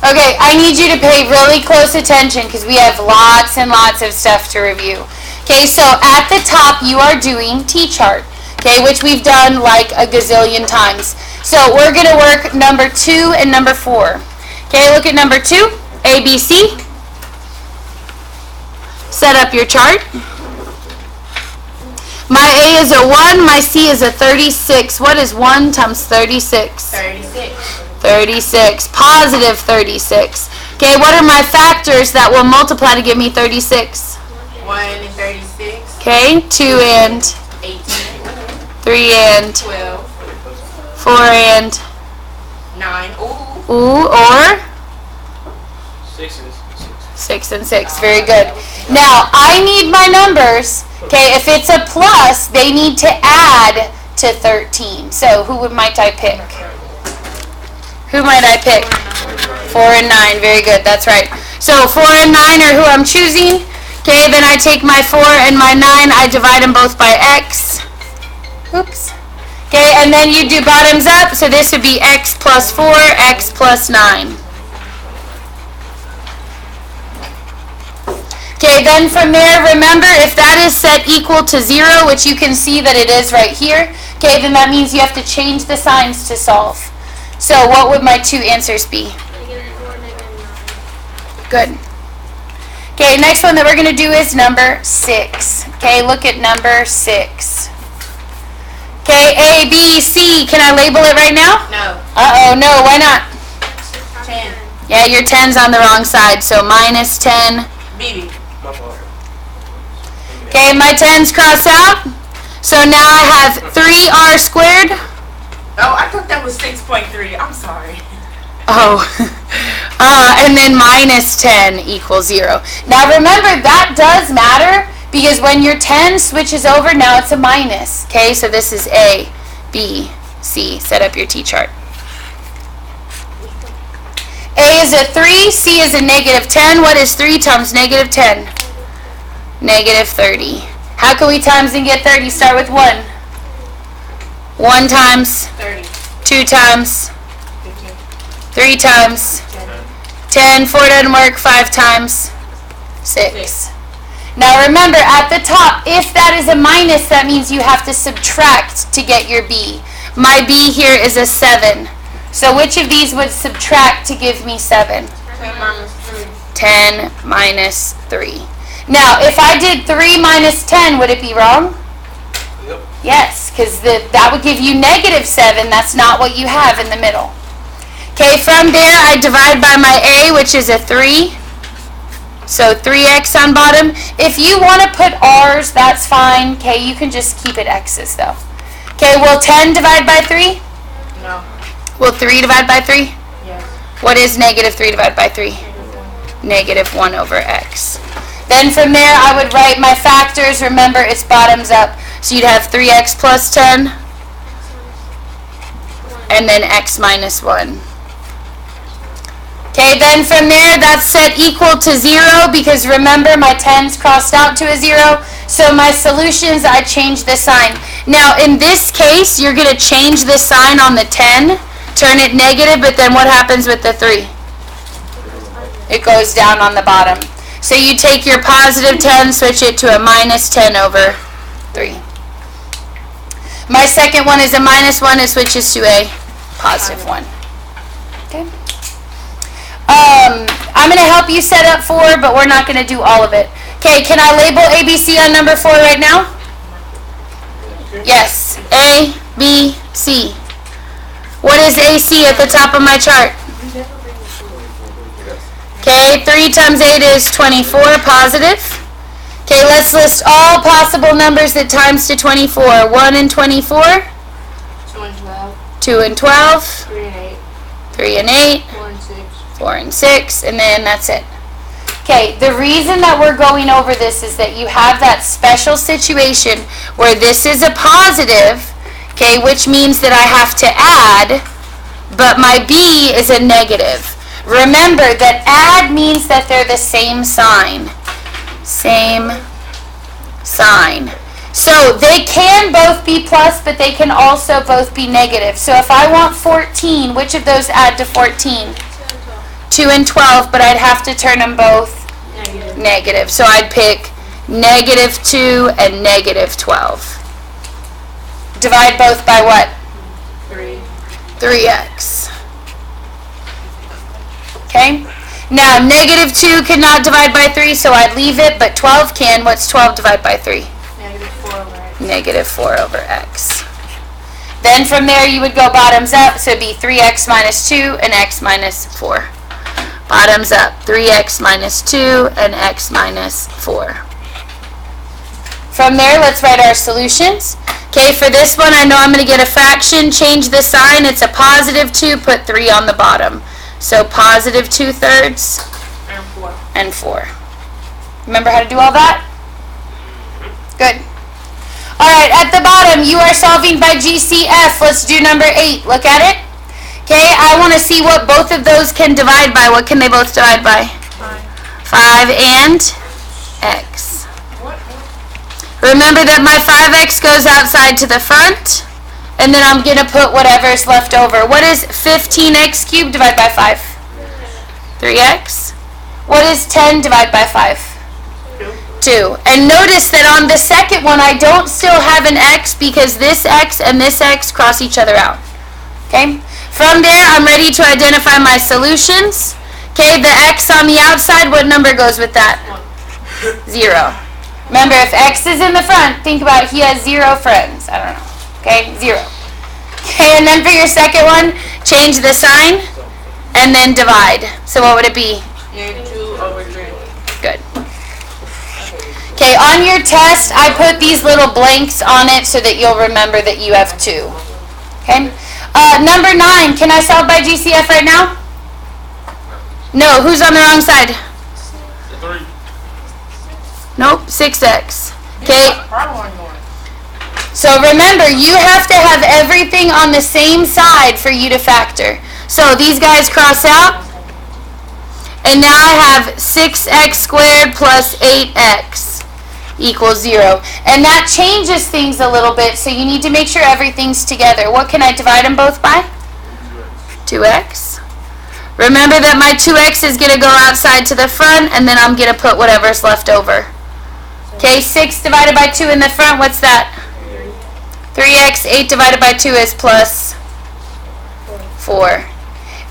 Okay, I need you to pay really close attention because we have lots and lots of stuff to review. Okay, so at the top you are doing T-chart, okay, which we've done like a gazillion times. So we're going to work number 2 and number 4. Okay, look at number 2, ABC. Set up your chart. My A is a 1, my C is a 36. What is 1 times 36? 36. 36. Positive 36. Okay, what are my factors that will multiply to give me 36? 1 and 36. Okay, 2 and 18. 3 and 12. 4 and 9. or 6 and 6. 6 and 6. Very good. Now, I need my numbers. Okay, if it's a plus, they need to add to 13. So, might I pick? Who might I pick? 4 and 9. Very good. That's right. So, 4 and 9 are who I'm choosing. Okay, then I take my 4 and my 9. I divide them both by x. Oops. Okay, and then you do bottoms up. So, this would be x plus 4, x plus 9. Okay, then from there, remember, if that is set equal to 0, which you can see that it is right here, okay, then that means you have to change the signs to solve. So what would my 2 answers be? Good. Okay, next one that we're going to do is number 6. Okay, look at number 6. Okay, A, B, C. Can I label it right now? No. Uh-oh, no, why not? 10. Yeah, your 10's on the wrong side, so minus 10. BB. Okay, my 10's crossed out. So now I have 3r squared. Oh, I thought that was 6.3. I'm sorry. Oh. And then minus 10 equals 0. Now remember, that does matter because when your 10 switches over, now it's a minus. Okay, so this is A, B, C. Set up your T-chart. A is a 3, C is a negative 10. What is 3 times negative 10? Negative 30. How can we times and get 30? Start with 1. 1 times, 30. 2 times, 15. 3 times, 10. 4 doesn't work. 5 times, 6. Now remember, at the top, if that is a minus, that means you have to subtract to get your B. My B here is a 7. So which of these would subtract to give me 7? 10 minus 3. 10 minus 3. Now, if I did 3 minus 10, would it be wrong? Yep. Yes, because that would give you negative 7. That's not what you have in the middle. Okay, from there, I divide by my A, which is a 3. So 3x on bottom. If you want to put r's, that's fine. Okay, you can just keep it x's, though. Okay, will 10 divide by 3? No. Will 3 divide by 3? Yes. What is negative 3 divided by 3? Negative 1 over x. Then from there, I would write my factors. Remember, it's bottoms up. So you'd have 3x plus 10, and then x minus 1. Okay, then from there, that's set equal to 0, because remember, my 10's crossed out to a 0. So my solutions, I change the sign. Now, in this case, you're going to change the sign on the 10, turn it negative, but then what happens with the 3? It goes down on the bottom. So you take your positive 10, switch it to a minus 10 over 3. My second one is a minus 1, it switches to a positive 1. Okay. I'm going to help you set up 4, but we're not going to do all of it. Okay, can I label ABC on number 4 right now? Yes. A, B, C. What is AC at the top of my chart? Okay, 3 times 8 is 24, positive. Okay, let's list all possible numbers that times to 24. 1 and 24. 2 and 12. 2 and 12. 3 and 8. 3 and 8. 4 and 6. 4 and 6, and then that's it. Okay, the reason that we're going over this is that you have that special situation where this is a positive, okay, which means that I have to add, but my B is a negative. Remember that add means that they're the same sign. Same sign. So they can both be plus, but they can also both be negative. So if I want 14, which of those add to 14? 2 2 and 12, but I'd have to turn them both negative. So I'd pick negative 2 and negative 12. Divide both by what? 3x. Okay? Now, negative 2 cannot divide by 3, so I'd leave it, but 12 can. What's 12 divided by 3? Negative 4 over x. Then from there, you would go bottoms up, so it'd be 3x minus 2 and x minus 4. Bottoms up, 3x minus 2 and x minus 4. From there, let's write our solutions. Okay, for this one, I know I'm going to get a fraction. Change the sign. It's a positive 2. Put 3 on the bottom. So positive 2/3 and 4. Remember how to do all that? Good. All right, at the bottom, you are solving by GCF. Let's do number 8. Look at it. Okay, I want to see what both of those can divide by. What can they both divide by? 5 and x. Remember that my 5x goes outside to the front, and then I'm going to put whatever's left over. What is 15x cubed divided by 5? 3x. What is 10 divided by 5? 2. And notice that on the second one, I don't still have an x because this x and this x cross each other out. Okay? From there, I'm ready to identify my solutions. Okay, the x on the outside, what number goes with that? 0. Remember, if x is in the front, think about it, he has 0 friends. I don't know. Okay, 0. Okay, and then for your second one, change the sign and then divide. So what would it be? 2 over 3. Good. Okay, on your test, I put these little blanks on it so that you'll remember that you have 2. Okay? Number 9, can I solve by GCF right now? No, who's on the wrong side? 3. Nope, 6x. Okay. So remember, you have to have everything on the same side for you to factor. So these guys cross out. And now I have 6x squared plus 8x equals 0. And that changes things a little bit, so you need to make sure everything's together. What can I divide them both by? 2x. Remember that my 2x is going to go outside to the front, and then I'm going to put whatever's left over. Okay, 6 divided by 2 in the front, what's that? 3x. 8 divided by 2 is plus 4.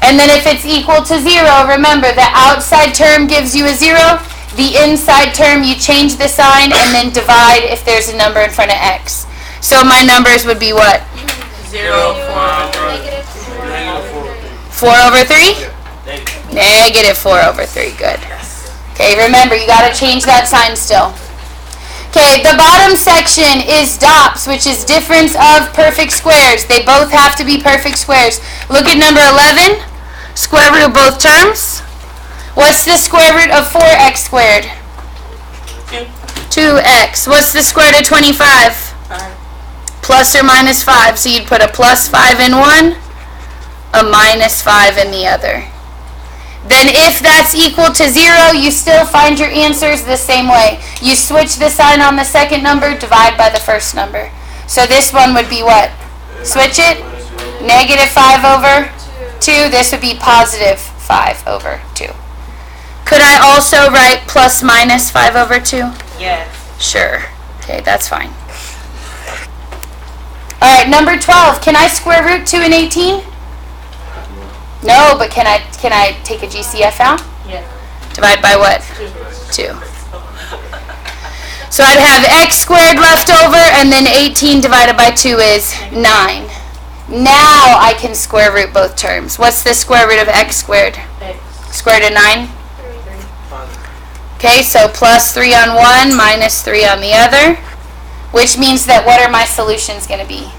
And then if it's equal to 0, remember the outside term gives you a 0. The inside term, you change the sign and then divide if there's a number in front of x. So my numbers would be what? 0, 4 over 3? Negative 4 over 3. Good. Okay, remember, you got to change that sign still. Okay, the bottom section is DOPS, which is difference of perfect squares. They both have to be perfect squares. Look at number 11. Square root both terms. What's the square root of 4x squared? 2x. What's the square root of 25? 5. Plus or minus 5. So you'd put a plus 5 in one, a minus 5 in the other. Then if that's equal to 0, you still find your answers the same way. You switch the sign on the second number, divide by the first number. So this one would be what? Switch it. Negative 5 over 2. This would be positive 5 over 2. Could I also write plus minus 5 over 2? Yes. Sure. Okay, that's fine. All right, number 12. Can I square root 2 and 18? No, but can I take a GCF out? Yeah. Divide by what? 2. So I'd have x squared left over, and then 18 divided by 2 is 9. Now I can square root both terms. What's the square root of x squared? X. Square root of 9? Okay, so plus 3 on one, minus 3 on the other, which means that what are my solutions going to be?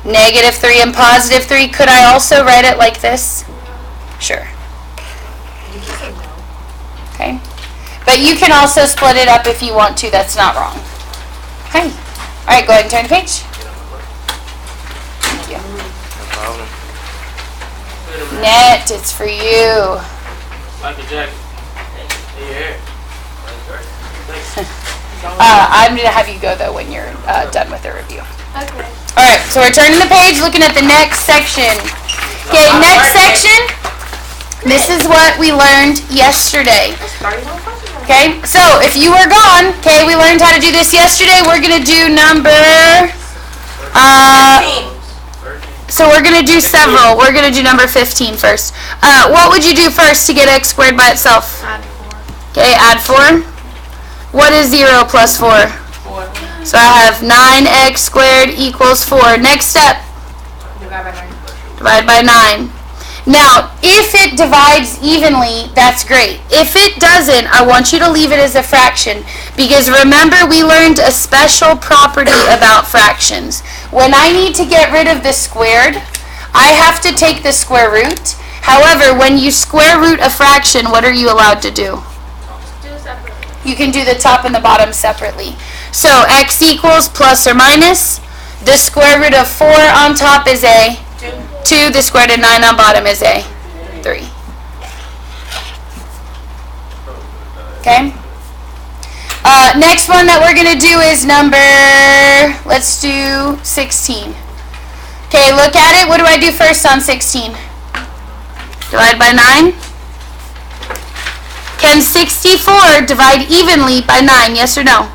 Negative 3 and positive 3. Could I also write it like this? Sure. Okay. But you can also split it up if you want to. That's not wrong. Okay. All right, go ahead and turn the page. Thank you. Net, it's for you. Michael Jackson. Yeah. I'm going to have you go, though, when you're done with the review. Okay. All right, so we're turning the page, looking at the next section. Okay, next section. this is what we learned yesterday. Starting on question. Okay, so if you were gone, okay, we learned how to do this yesterday. We're gonna do number, so we're gonna do several. We're gonna do number 15 first. What would you do first to get x squared by itself? Add 4. Okay, add 4. What is 0 plus 4? 4. So I have 9x squared equals 4. Next step, Divide by 9. divide by 9. Now, if it divides evenly, that's great. If it doesn't, I want you to leave it as a fraction, because remember we learned a special property about fractions. When I need to get rid of the squared, I have to take the square root. However, when you square root a fraction, what are you allowed to do? You can do the top and the bottom separately. So x equals plus or minus. The square root of 4 on top is a 2. The square root of 9 on bottom is a 3. Okay? Next one that we're going to do is number, let's do 16. Okay, look at it. What do I do first on 16? Divide by 9. Can 64 divide evenly by 9? Yes or no?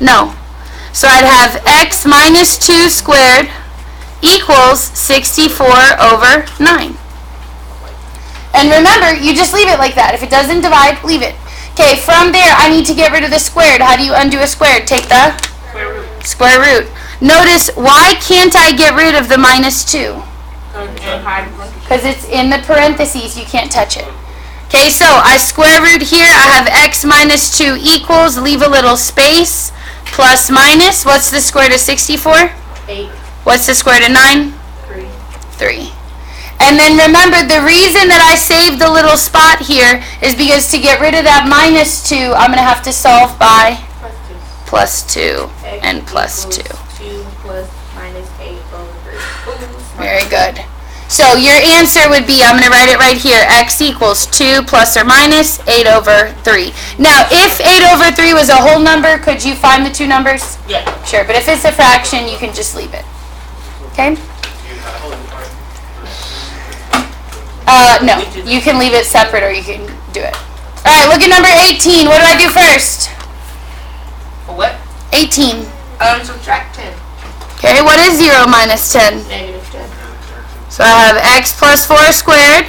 No. So I'd have x minus 2 squared equals 64 over 9. And remember, you just leave it like that. If it doesn't divide, leave it. Okay, from there, I need to get rid of the squared. How do you undo a squared? Take the square root. Notice, why can't I get rid of the minus 2? Because it's in the parentheses. You can't touch it. Okay, so I square root here. I have x minus 2 equals, leave a little space, plus minus. What's the square root of 64? 8. What's the square root of 9? 3. 3. And then remember, the reason that I saved the little spot here is because to get rid of that minus 2, I'm going to have to solve by plus 2 and plus 2. 2 plus minus 8 over 3. Very good. So your answer would be, I'm going to write it right here, x equals 2 plus or minus 8 over 3. Now, if 8 over 3 was a whole number, could you find the two numbers? Yeah. Sure, but if it's a fraction, you can just leave it. Okay? No, you can leave it separate or you can do it. All right, look at number 18. What do I do first? What? 18. Subtract 10. Okay, what is 0 minus 10? Negative 10. So I have x plus 4 squared.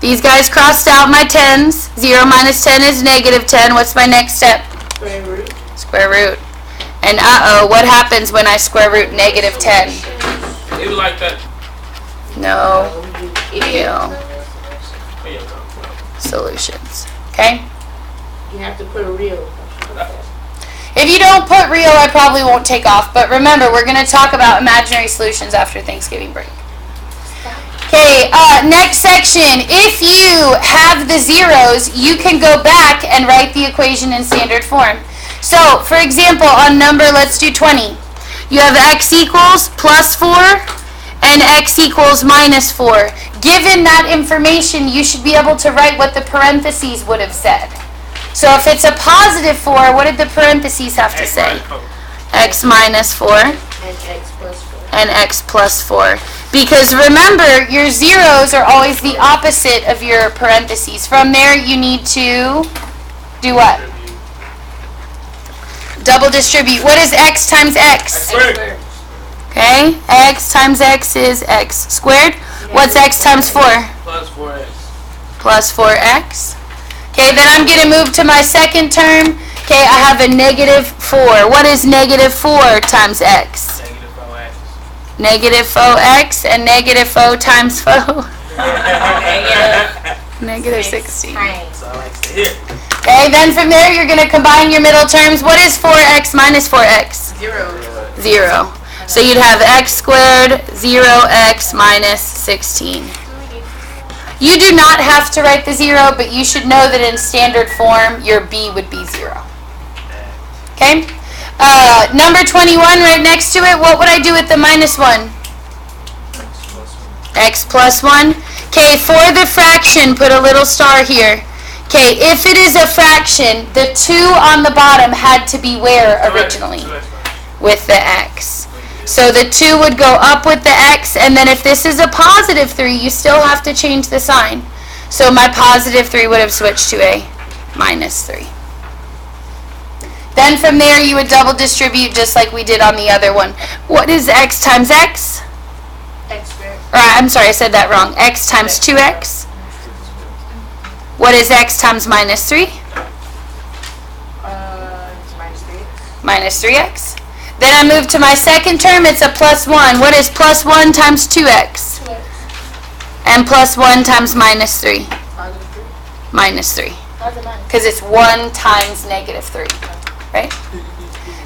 These guys crossed out my 10s. 0 minus 10 is negative 10. What's my next step? Square root. Square root. And what happens when I square root negative 10? It was like that. No. Idiot. Solutions. Okay? You have to put a real. If you don't put real, I probably won't take off. But remember, we're going to talk about imaginary solutions after Thanksgiving break. Okay, next section. If you have the zeros, you can go back and write the equation in standard form. So, for example, on number, let's do 20. You have x equals plus 4 and x equals minus 4. Given that information, you should be able to write what the parentheses would have said. So if it's a positive 4, what did the parentheses have to say? X minus 4 And x plus 4. and x plus 4. Because remember, your zeros are always the opposite of your parentheses. From there, you need to do what? Double distribute. What is x times x? Squared. Okay, x times x is x squared. What's x times 4? Plus 4x. Plus 4x. Okay, then I'm going to move to my second term. Okay, I have a negative 4. What is negative 4 times x? Negative 4x. Negative 4x and negative 4 times 4. Negative 16. So I like to hear. Okay, then from there you're going to combine your middle terms. What is 4x minus 4x? 0. 0. So you'd have x squared, 0x minus 16. You do not have to write the 0, but you should know that in standard form, your b would be 0. Okay? Number 21, right next to it, what would I do with the minus 1? X plus 1. Okay, for the fraction, put a little star here. Okay, if it is a fraction, the 2 on the bottom had to be where originally? With the x. So the 2 would go up with the x, and then if this is a positive 3, you still have to change the sign. So my positive 3 would have switched to a minus 3. Then from there you would double distribute just like we did on the other one. What is x times x? X squared. Or I'm sorry, I said that wrong. X times 2x. What is x times minus 3? Minus 3. Minus 3x. Then I move to my second term, it's a plus 1. What is plus 1 times 2x? 2x. And plus 1 times minus 3? Positive 3. Minus 3. How's it minus? Because it's 1 times negative 3. Right?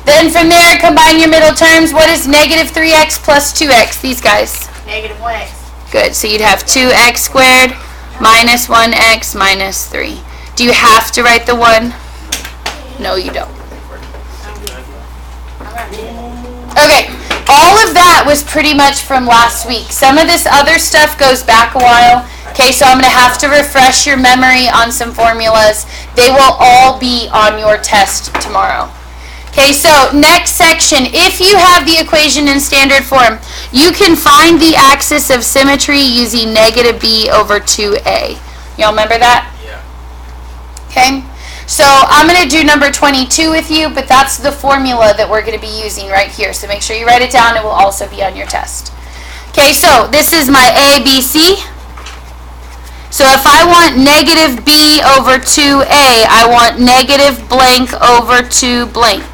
Then from there, combine your middle terms. What is negative 3x plus 2x? These guys. Negative 1x. Good. So you'd have 2x squared minus 1x minus 3. Do you have to write the 1? No, you don't. Okay, all of that was pretty much from last week. Some of this other stuff goes back a while. Okay, so I'm going to have to refresh your memory on some formulas. They will all be on your test tomorrow. Okay, so next section, if you have the equation in standard form, you can find the axis of symmetry using negative b over 2a. Y'all remember that? Yeah. Okay, so I'm going to do number 22 with you, but that's the formula that we're going to be using right here. So make sure you write it down. It will also be on your test. Okay, so this is my A, B, C. So if I want negative b over 2a, I want negative blank over 2 blank.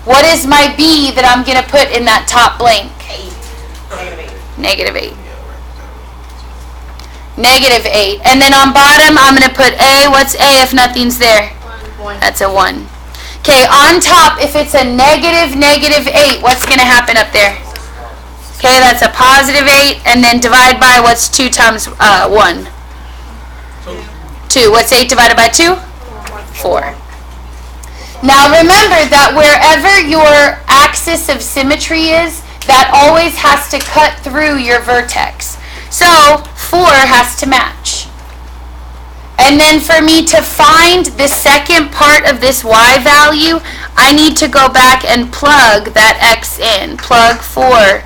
What is my b that I'm going to put in that top blank? 8. Negative Negative 8. 8. Negative 8. And then on bottom, I'm going to put a. What's a if nothing's there? 1. That's a 1. Okay, on top, if it's a negative 8, what's going to happen up there? Okay, that's a positive 8. And then divide by, what's 2 times 1? 2. What's 8 divided by 2? 4. Now remember that wherever your axis of symmetry is, that always has to cut through your vertex. So 4 has to match. And then for me to find the second part of this y value, I need to go back and plug that x in. Plug 4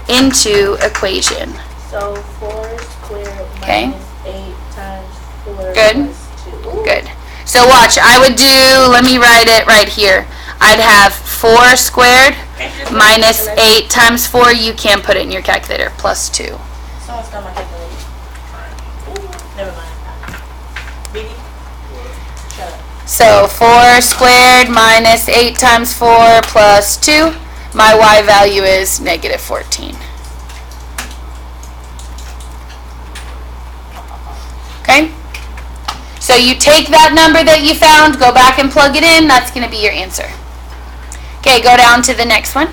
into equation. So 4 squared Okay. minus 8 times 4 Good. plus 2. Ooh. Good. So watch, I would do, let me write it right here. I'd have 4 squared minus 8 times 4. You can put it in your calculator. Plus 2. Someone's got my calculator. Ooh, never mind. BD? Shut up. So 4 squared minus 8 times 4 plus 2. My y value is negative 14. Okay? So you take that number that you found, go back and plug it in. That's going to be your answer. Okay, go down to the next one.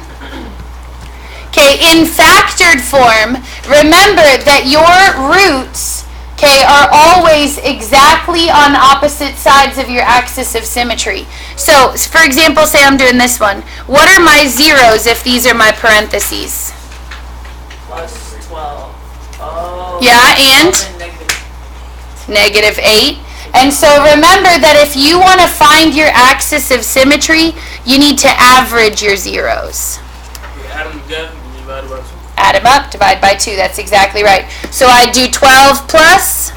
Okay, in factored form, remember that your roots, okay, are always exactly on opposite sides of your axis of symmetry. So, for example, say I'm doing this one. What are my zeros if these are my parentheses? Plus 12. Oh. Yeah, and negative 8. And so remember that if you want to find your axis of symmetry, you need to average your zeros. You add them together and divide by 2. Add them up, divide by 2. That's exactly right. So I do 12 plus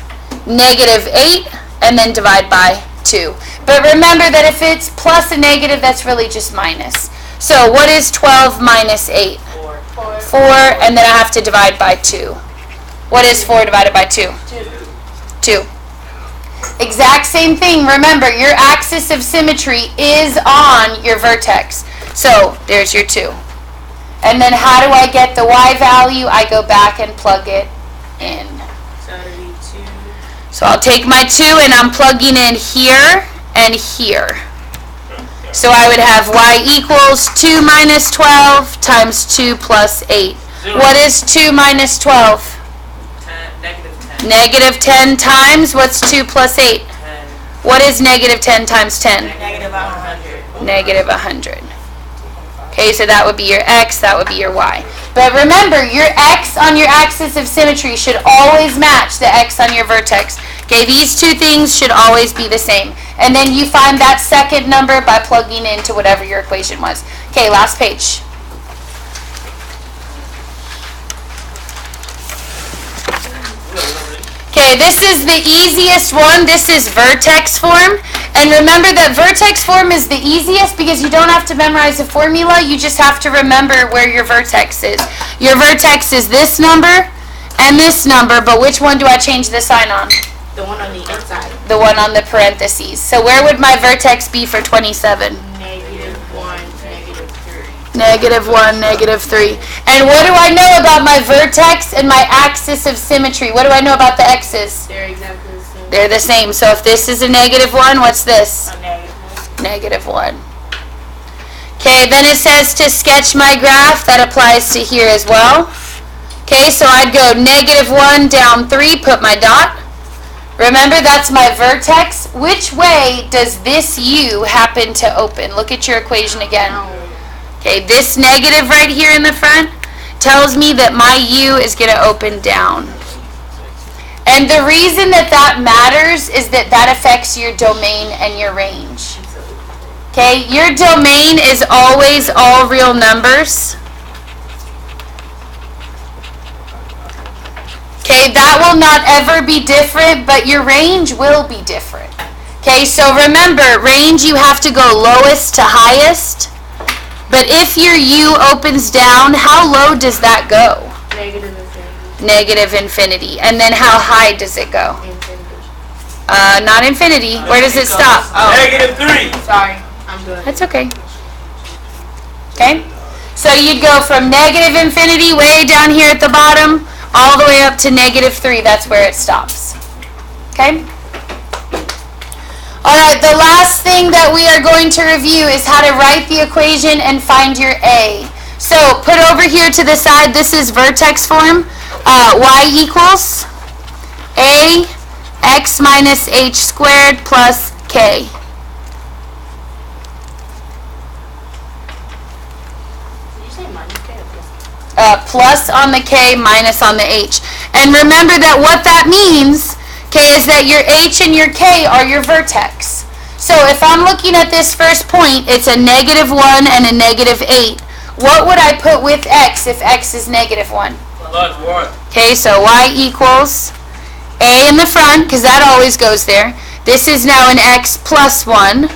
negative 8, and then divide by 2. But remember that if it's plus a negative, that's really just minus. So what is 12 minus 8? 4. 4, and then I have to divide by 2. What is 4 divided by 2? 2. Exact same thing. Remember, your axis of symmetry is on your vertex. So there's your 2. And then how do I get the y value? I go back and plug it in. So it'll be 2. So I'll take my 2 and I'm plugging in here and here. So I would have y equals 2 minus 12 times 2 plus 8. What is 2 minus 12? 10, negative 10. Negative 10 times, what's 2 plus 8? 10. What is negative 10 times 10? Negative 100. Negative 100. Okay, so that would be your x, that would be your y. But remember, your x on your axis of symmetry should always match the x on your vertex. Okay, these two things should always be the same. And then you find that second number by plugging into whatever your equation was. Okay, last page. Okay, Okay, this is the easiest one. This is vertex form. And remember that vertex form is the easiest because you don't have to memorize the formula. You just have to remember where your vertex is. Your vertex is this number and this number, but which one do I change the sign on? The one on the inside. The one on the parentheses. So where would my vertex be for 27? -1, -3. -1, -3. And what do I know about my vertex and my axis of symmetry? What do I know about the x's? They're exactly the same. They're the same. So if this is a -1, what's this? A negative. -1. Okay, then it says to sketch my graph. That applies to here as well. Okay, so I'd go -1 down 3, put my dot. Remember, that's my vertex. Which way does this U happen to open? Look at your equation again. Okay, this negative right here in the front tells me that my U is going to open down. And the reason that that matters is that that affects your domain and your range. Okay, your domain is always all real numbers. Okay, that will not ever be different, but your range will be different. Okay, so remember, range you have to go lowest to highest. But if your U opens down, how low does that go? Negative infinity. -infinity. And then how high does it go? Infinity. Not infinity. Where does it stop? -3. Sorry, I'm good. That's okay. Okay? So you'd go from -infinity way down here at the bottom all the way up to -3. That's where it stops. Okay? All right, the last thing that we are going to review is how to write the equation and find your A. So put over here to the side, this is vertex form. Y equals A x minus h squared plus k. Did you say minus K or plus? Plus on the k, minus on the h. And remember that what that means, okay, is that your h and your k are your vertex. So if I'm looking at this first point, it's a -1 and a -8. What would I put with x if x is -1? Plus 1. Okay, so y equals a in the front, because that always goes there. This is now an x plus 1.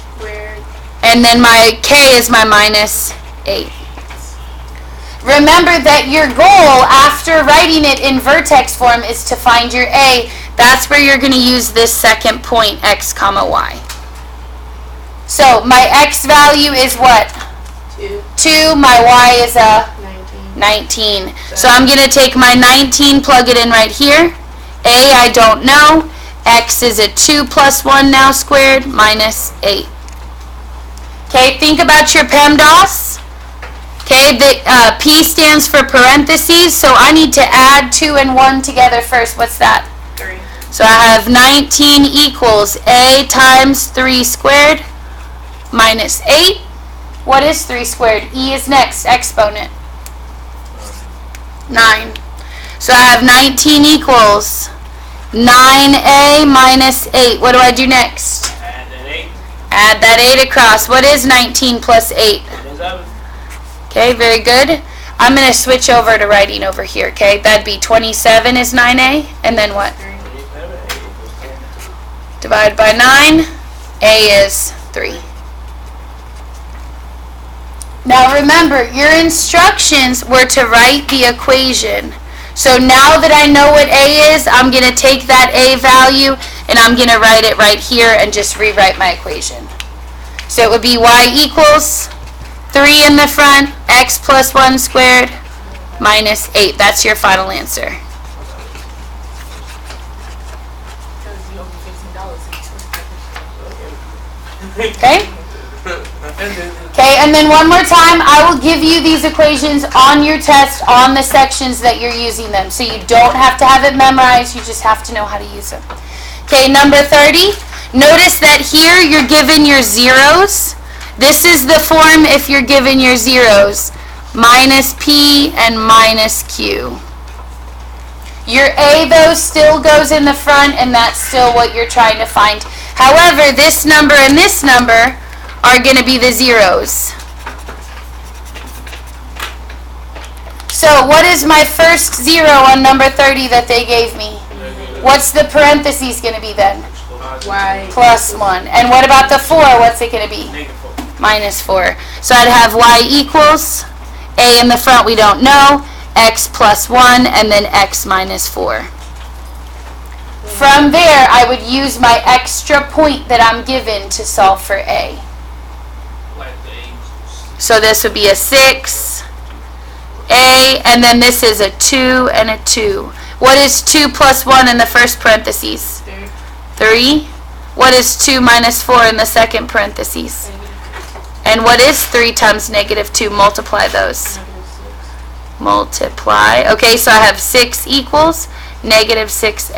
Squared. And then my k is my -8. Remember that your goal after writing it in vertex form is to find your A. That's where you're going to use this second point, x comma y. So my x value is what? 2. 2. My y is a 19. 19. So I'm going to take my 19, plug it in right here. A, I don't know. X is a 2 plus 1 now squared minus 8. Okay, think about your PEMDAS. Okay, the P stands for parentheses, so I need to add 2 and 1 together first. What's that? 3. So I have 19 equals A times 3 squared minus 8. What is 3 squared? E is next, exponent. 9. So I have 19 equals 9A minus 8. What do I do next? Add an 8. Add that 8 across. What is 19 plus 8? 7. Okay, very good. I'm going to switch over to writing over here, okay? That'd be 27 is 9A, and then what? 27, 8 equals 10. Divided by 9, A is 3. Now remember, your instructions were to write the equation. So now that I know what A is, I'm going to take that A value and I'm going to write it right here and just rewrite my equation. So it would be y equals 3 in the front, x plus 1 squared, minus 8. That's your final answer. Because you owe me $15. Okay? Okay, and then one more time, I will give you these equations on your test on the sections that you're using them. So you don't have to have it memorized, you just have to know how to use them. Okay, number 30. Notice that here you're given your zeros. This is the form if you're given your zeros. Minus P and minus Q. Your A, though, still goes in the front, and that's still what you're trying to find. However, this number and this number are going to be the zeros. So what is my first zero on number 30 that they gave me? What's the parentheses going to be then? Y. Plus 1. And what about the 4? What's it going to be? Negative 4. Minus 4. So I'd have y equals, a in the front we don't know, x plus 1, and then x minus 4. From there, I would use my extra point that I'm given to solve for a. Like the A. So this would be a 6, a, and then this is a 2 and a 2. What is 2 plus 1 in the first parentheses? 3. What is 2 minus 4 in the second parentheses? And what is 3 times negative 2? Multiply those. Multiply. Okay, so I have 6 equals negative 6.